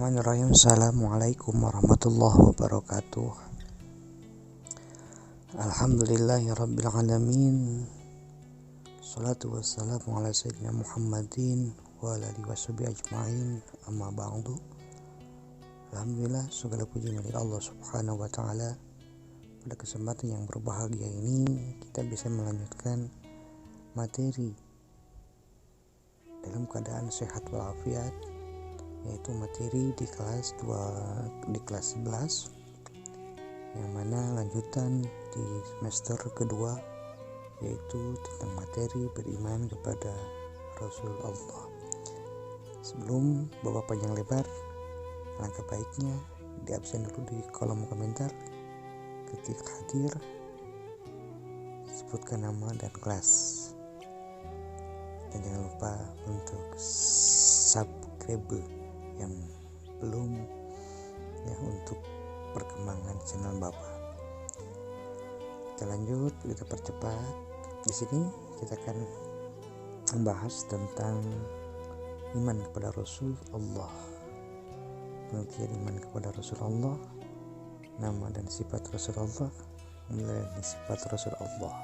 Bismillahirrahmanirrahim. Assalamualaikum warahmatullahi wabarakatuh. Alhamdulillahirabbil alamin. Shalatu wassalamu ala sayyidina Muhammadin wa ala alihi washabihi ajmain. Amma ba'du. Alhamdulillah, segala puji milik Allah Subhanahu wa taala. Pada kesempatan yang berbahagia ini kita bisa melanjutkan materi dalam keadaan sehat walafiat, yaitu materi di kelas 11 yang mana lanjutan di semester kedua, yaitu tentang materi beriman kepada Rasul Allah. Sebelum bawa panjang lebar, alangkah baiknya di absen dulu di kolom komentar ketika hadir, sebutkan nama dan kelas, dan jangan lupa untuk subscribe yang belum, ya, untuk perkembangan channel Bapak. Kita lanjut, kita percepat. Di sini kita akan membahas tentang iman kepada Rasul Allah. Pengertian iman kepada Rasul Allah, nama dan sifat Rasul Allah, mulai dari sifat Rasul Allah.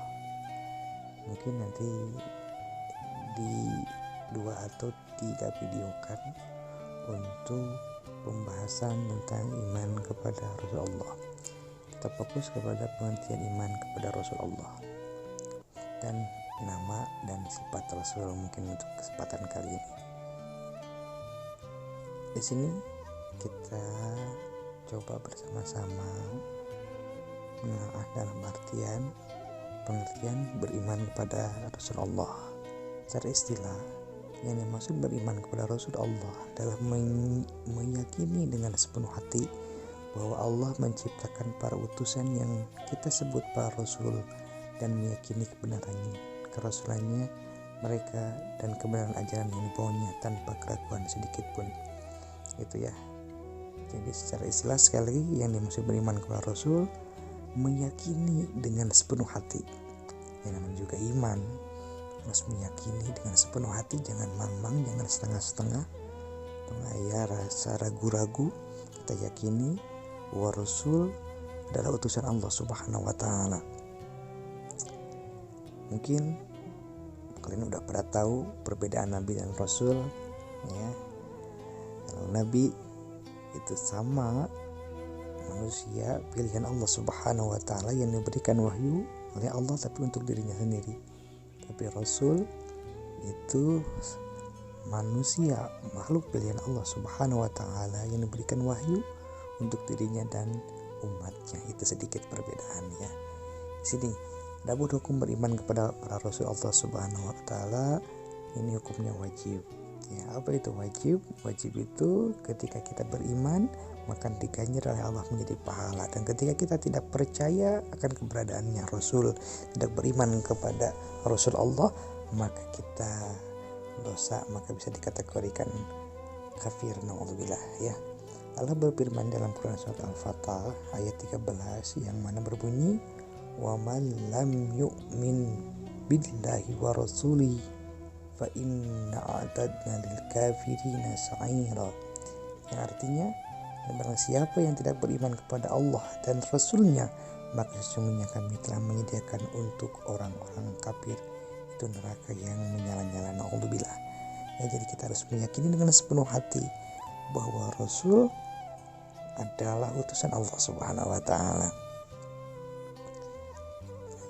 Mungkin nanti di 2 atau 3 video kan untuk pembahasan tentang iman kepada Rasulullah. Kita fokus kepada pengertian iman kepada Rasulullah dan nama dan sifat Rasul mungkin untuk kesempatan kali ini. Di sini kita coba bersama-sama menelaah dalam artian pengertian beriman kepada Rasulullah. Secara istilah, yang dimaksud beriman kepada Rasul Allah adalah meyakini dengan sepenuh hati bahwa Allah menciptakan para utusan yang kita sebut para Rasul, dan meyakini kebenarannya, kerasulannya mereka, dan kebenaran ajaran yang dibawanya tanpa keraguan sedikit pun. Itu ya. Jadi secara istilah sekali lagi, yang dimaksud beriman kepada Rasul meyakini dengan sepenuh hati. Yang namanya juga iman, harus meyakini dengan sepenuh hati, jangan mamang, jangan setengah-setengah. Ya, rasa ragu-ragu, kita yakini bahwa Rasul adalah utusan Allah Subhanahu wa taala. Mungkin kalian udah pada tahu perbedaan Nabi dan Rasul, ya. Kalau Nabi itu sama manusia pilihan Allah Subhanahu wa taala yang diberikan wahyu oleh Allah tapi untuk dirinya sendiri. Tapi Rasul itu manusia, makhluk pilihan Allah Subhanahu wa taala yang diberikan wahyu untuk dirinya dan umatnya. Itu sedikit perbedaan, ya. Di sini ada hukum beriman kepada para Rasul Allah Subhanahu wa taala. Ini hukumnya wajib. Ya, apa itu wajib? Wajib itu ketika kita beriman maka diganjar oleh Allah menjadi pahala, dan ketika kita tidak percaya akan keberadaannya Rasul, tidak beriman kepada Rasul Allah, maka kita dosa, maka bisa dikategorikan kafir, naudzubillah, ya. Allah berfirman dalam Quran surat Al-Fatah ayat 13 yang mana berbunyi, wa man lam yu'min billahi wa rasuli fa inna a'tadna lil kafirina sa'ira. Yang artinya, barang siapa yang tidak beriman kepada Allah dan Rasulnya, maka sesungguhnya kami telah menyediakan untuk orang-orang kafir itu neraka yang menyala-nyala, naudzubillah. Ya, jadi kita harus meyakini dengan sepenuh hati bahwa Rasul adalah utusan Allah Subhanahu wa taala.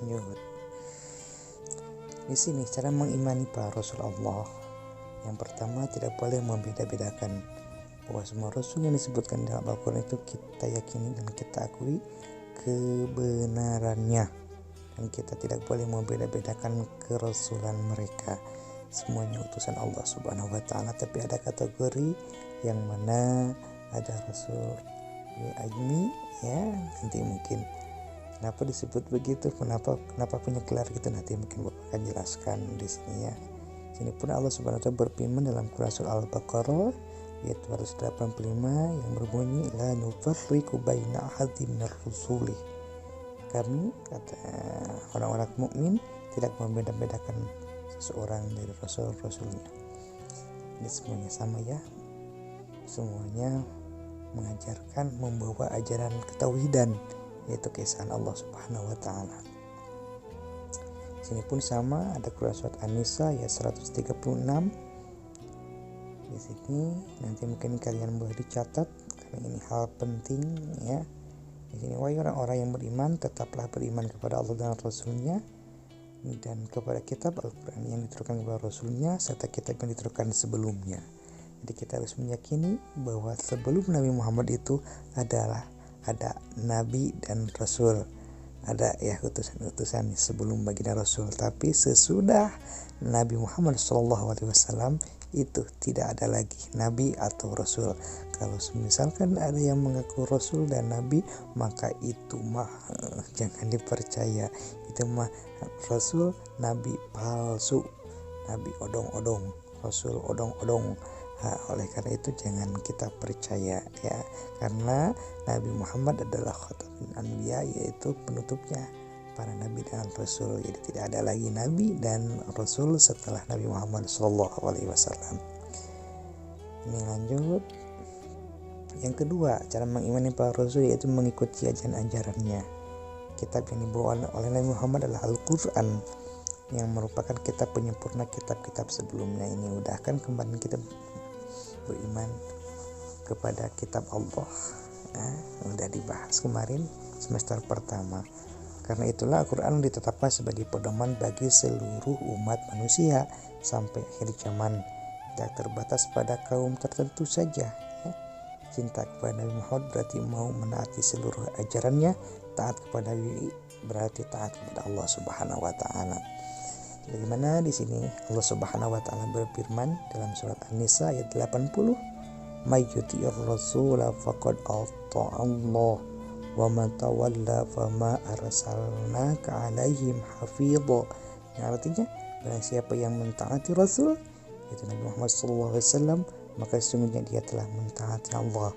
Lanjut. Di sini cara mengimani para Rasul Allah. Yang pertama, tidak boleh membeda-bedakan bahwa semua Rasul yang disebutkan dalam Al-Quran itu kita yakini dan kita akui kebenarannya, dan kita tidak boleh membeda-bedakan kerasulan mereka. Semuanya utusan Allah Subhanahu wa taala, tapi ada kategori yang mana ada Rasul Ajmi, ya. Nanti mungkin kenapa disebut begitu, kenapa punya gelar gitu, nanti mungkin Bapak akan jelaskan di sini, ya. Sini pun Allah Subhanahu wa taala berfirman dalam Quran surah Al-Baqarah ayat 285 yang berbunyi, la nufarriqu baina ahadin minar rusuli. Kami, kata orang-orang mukmin, tidak membeda-bedakan seseorang dari rasul-rasulnya. Ini semuanya sama, ya. Semuanya mengajarkan, membawa ajaran ketauhidan, yaitu keesaan Allah Subhanahu wa taala. Sini pun sama, ada Quran surat An-Nisa ayat 136. Di sini nanti mungkin kalian boleh dicatat karena ini hal penting ya. Di sini, wahai orang-orang yang beriman, tetaplah beriman kepada Allah dan Rasul-Nya, dan kepada kitab Al-Quran yang diturunkan kepada Rasul-Nya, serta kitab yang diturunkan sebelumnya. Jadi kita harus meyakini bahwa sebelum Nabi Muhammad itu ada Nabi dan Rasul, ada ya utusan-utusan sebelum baginda Rasul. Tapi sesudah Nabi Muhammad SAW itu tidak ada lagi Nabi atau Rasul. Kalau misalkan ada yang mengaku Rasul dan Nabi, maka itu mah jangan dipercaya. Itu mah Rasul Nabi palsu, Nabi odong-odong, Rasul odong-odong. Oleh karena itu jangan kita percaya ya, karena Nabi Muhammad adalah khatamun anbiya, yaitu penutupnya para nabi dan rasul. Jadi tidak ada lagi nabi dan rasul setelah Nabi Muhammad SAW. Ini lanjut. Yang kedua, cara mengimani para rasul yaitu mengikuti ajaran-ajarannya. Kitab yang dibawa oleh Nabi Muhammad adalah Al-Quran, yang merupakan kitab penyempurna kitab-kitab sebelumnya. Ini udah kan kemarin kita beriman kepada kitab Allah, udah dibahas kemarin semester pertama. Karena itulah Al-Quran ditetapkan sebagai pedoman bagi seluruh umat manusia sampai akhir zaman, tidak terbatas pada kaum tertentu saja ya. Cinta kepada Nabi Muhammad berarti mau menaati seluruh ajarannya, taat kepada Nabi berarti taat kepada Allah Subhanahu wa taala. Bagaimana di sini Allah Subhanahu wa taala berfirman dalam surat An-Nisa ayat 80, "May yuti'ir rasula faqad ata'allah wa man tawalla fama arsalnaka 'alaihim hafidha." Yang artinya, barang siapa yang mentaati Rasul, yaitu Nabi Muhammad SAW, maka sesungguhnya dia telah mentaati Allah.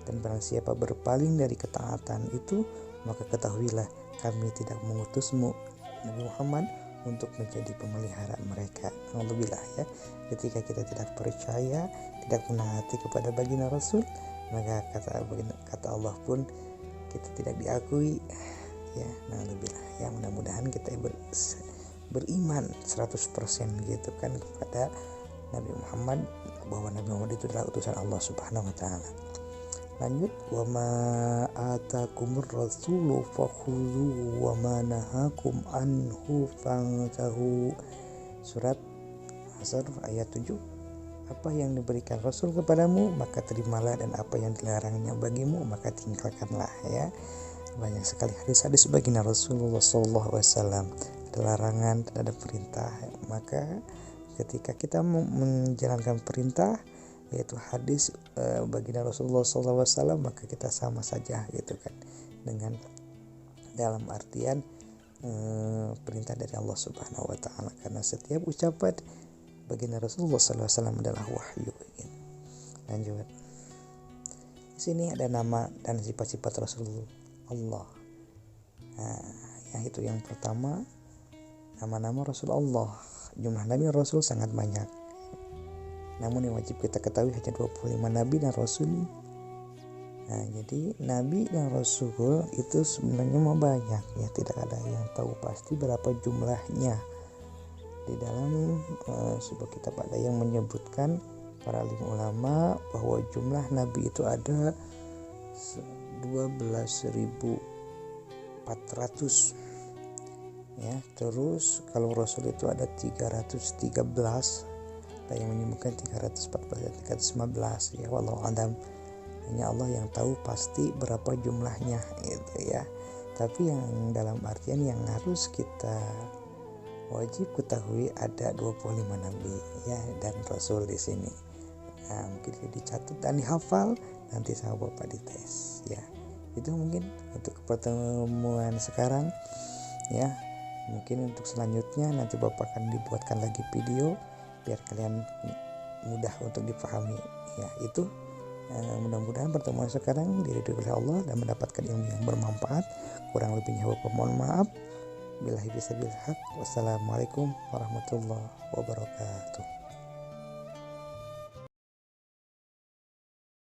Dan barang siapa berpaling dari ketaatan itu, maka ketahuilah kami tidak mengutusmu Nabi Muhammad untuk menjadi pemelihara mereka. Alhamdulillah ya, ketika kita tidak percaya, tidak menaati kepada baginda Rasul, maka kata Allah pun kita tidak diakui ya. Alhamdulillah ya, mudah-mudahan kita beriman 100% gitu kan kepada Nabi Muhammad, bahwa Nabi Muhammad itu adalah utusan Allah Subhanahu wa taala. Lanjut, wa ma atakumur rasulu fakhudhu wa ma nahakum anhu fantahu. Surat Asr ayat 7. Apa yang diberikan Rasul kepadamu maka terimalah, dan apa yang dilarangnya bagimu maka tinggalkanlah ya. Banyak sekali hadis-hadis baginda Rasulullah SAW, ada larangan dan ada perintah. Maka ketika kita menjalankan perintah, yaitu hadis baginda Rasulullah SAW, maka kita sama saja gitu kan, dengan dalam artian perintah dari Allah Subhanahu wa taala, karena setiap ucapan baginda Rasulullah SAW adalah wahyu. Lanjut, di sini ada nama dan sifat-sifat Rasulullah. Yang itu yang pertama, nama-nama Rasulullah. Jumlah nabi dan rasul sangat banyak, namun yang wajib kita ketahui hanya 25 nabi dan rasul. Jadi nabi dan rasul itu sebenarnya banyak ya, tidak ada yang tahu pasti berapa jumlahnya. Di dalam sebuah kitab ada yang menyebutkan, para alim ulama, bahwa jumlah nabi itu ada 12.400 ya. Terus kalau rasul itu ada 313, ada yang menyebutkan 314 dan 315 ya, wallahu alam. Hanya Allah yang tahu pasti berapa jumlahnya gitu ya. Tapi yang dalam artian yang harus kita wajib ketahui ada 25 nabi ya dan rasul di sini. Mungkin dicatat dan dihafal, nanti sama Bapak dites ya. Itu mungkin untuk pertemuan sekarang ya. Mungkin untuk selanjutnya nanti Bapak akan dibuatkan lagi video biar kalian mudah untuk dipahami ya. Itu mudah-mudahan pertemuan sekarang diridhoi oleh Allah dan mendapatkan ilmu yang bermanfaat. Kurang lebihnya Bapak mohon maaf. Billahi fisabilillah. Wassalamualaikum warahmatullahi wabarakatuh.